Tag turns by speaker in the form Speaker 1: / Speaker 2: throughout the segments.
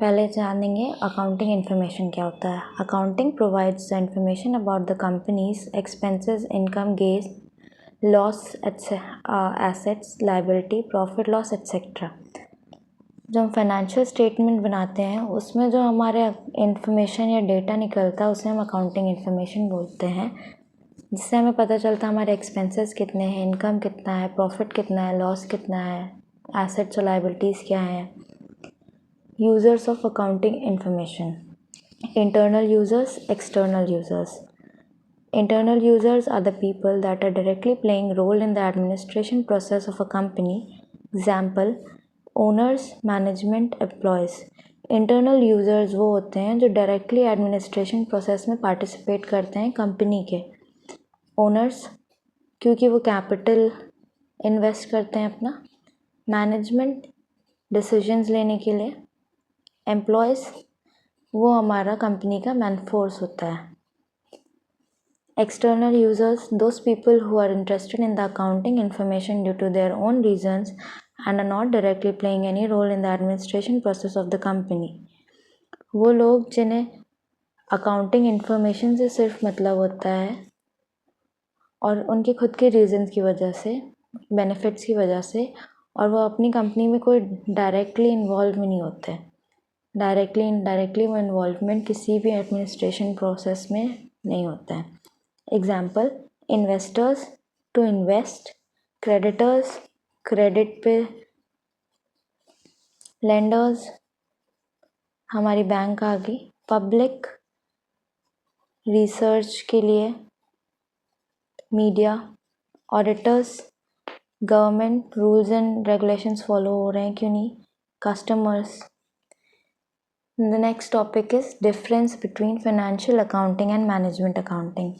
Speaker 1: पहले जानेंगे accounting information क्या होता है। Accounting provides the information about the companies expenses, income, gain, loss, assets, liability, profit loss etcetera. जब हम फाइनेंशियल स्टेटमेंट बनाते हैं उसमें जो हमारे इन्फॉर्मेशन या डेटा निकलता है उसे हम अकाउंटिंग इन्फॉर्मेशन बोलते हैं, जिससे हमें पता चलता है हमारे एक्सपेंसेस कितने हैं, इनकम कितना है, प्रॉफिट कितना है, लॉस कितना है, एसेट्स और लायबिलिटीज़ क्या हैं। Users of accounting information: internal users, external users. Internal users are the people that are directly playing role in the administration process of a company. Example: owners, management, employees. Internal users वो होते हैं जो directly administration process में participate करते हैं company के। Owners क्योंकि वो कैपिटल इन्वेस्ट करते हैं अपना। मैनेजमेंट डिसीजंस लेने के लिए। एम्प्लॉयज़ वो हमारा कंपनी का मैन फोर्स होता है। External users those people who are interested in the accounting information due to their own reasons and are not directly playing any role in the administration process of the company. वो लोग जिन्हें accounting information से सिर्फ मतलब होता है और उनके खुद के रीजंस की वजह से, बेनिफिट्स की वजह से, और वो अपनी कंपनी में कोई डायरेक्टली इन्वॉल्व नहीं होते। डायरेक्टली इनडायरेक्टली वो इन्वॉल्वमेंट किसी भी एडमिनिस्ट्रेशन प्रोसेस में नहीं होता है। Example: investors to invest, creditors credit पे, लेंडर्स हमारी बैंक आ गई, पब्लिक रिसर्च के लिए, media, auditors government rules and regulations follow हो रहे हैं क्यों नहीं, customers. The next topic is difference between financial accounting and management accounting.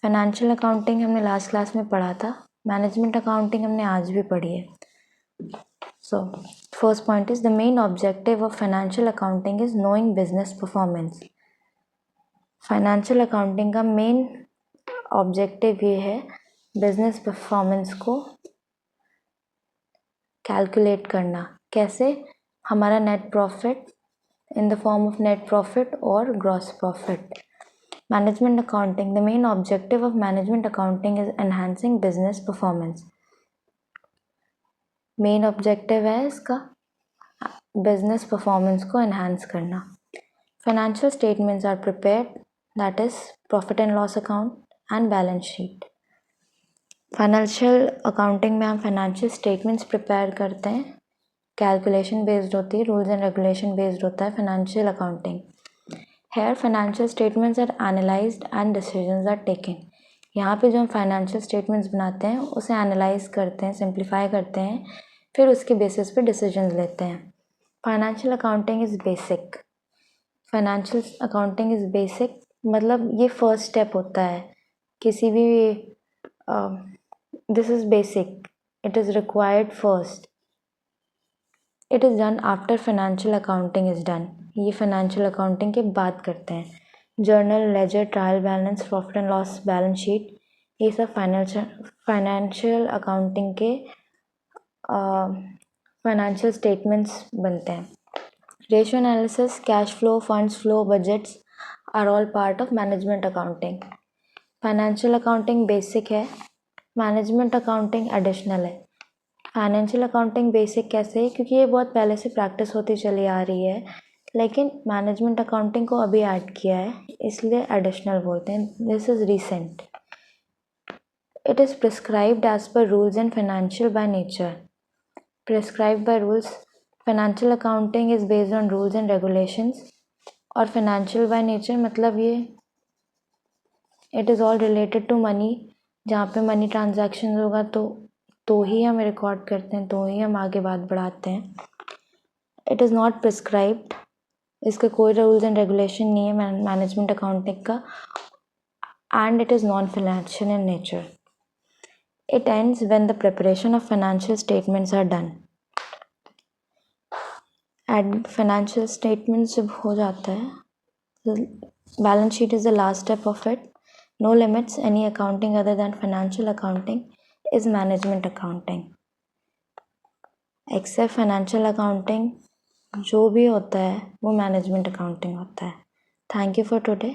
Speaker 1: Financial accounting हमने लास्ट क्लास में पढ़ा था, management accounting हमने आज भी पढ़ी है। So first point is the main objective of financial accounting is knowing business performance. Financial accounting का main objective ये है business performance को calculate करना। कैसे? हमारा net profit in the form of net profit or gross profit. Management accounting, the main objective of management accounting is enhancing business performance. Main objective है इसका business performance को enhance करना। Financial statements are prepared, that is profit and loss account and balance sheet. Financial accounting में हम financial statements prepare करते हैं, calculation based होती है, रूल्स एंड रेगुलेशन बेस्ड होता है financial accounting. Here financial statements are analysed and decisions are taken. यहाँ पे जो हम फाइनेंशियल स्टेटमेंट्स बनाते हैं उसे एनालाइज करते हैं, सिंप्लीफाई करते हैं, फिर उसके बेसिस पे डिसीजंस लेते हैं। Financial accounting is basic. Financial accounting is basic मतलब ये फर्स्ट स्टेप होता है किसी भी, this is basic, it is required first. It is done after financial accounting is done. ये फाइनेंशियल अकाउंटिंग के बाद करते हैं। Journal, ledger, trial balance, profit and loss, balance sheet, ये सब फाइनेंशियल अकाउंटिंग के फाइनेंशियल स्टेटमेंट्स बनते हैं। Ratio analysis, cash flow, funds flow, budgets are all part of management accounting. Financial accounting basic है, मैनेजमेंट अकाउंटिंग एडिशनल है। Financial accounting basic कैसे है? क्योंकि ये बहुत पहले से प्रैक्टिस होती चली आ रही है, लेकिन मैनेजमेंट अकाउंटिंग को अभी ऐड किया है, इसलिए एडिशनल बोलते हैं। This is recent. It is prescribed as per rules and financial by nature. Prescribed by rules, financial accounting is based on rules and regulations, और फाइनेंशियल बाय नेचर मतलब ये it is all related to money. जहाँ पे money transaction होगा तो ही हम record करते हैं, तो ही हम आगे बात बढ़ाते हैं। इट इज़ नॉट प्रिस्क्राइब्ड, इसका कोई रूल्स एंड रेगुलेशन नहीं है मैनेजमेंट अकाउंटिंग का, and it is non financial in nature. It ends when the preparation of financial statements are done. And financial statements जब हो जाता है, balance sheet is the last step of it. No limits, any accounting other than financial accounting is management accounting. Except financial accounting, जो भी होता है वो management accounting होता है। Thank you for today.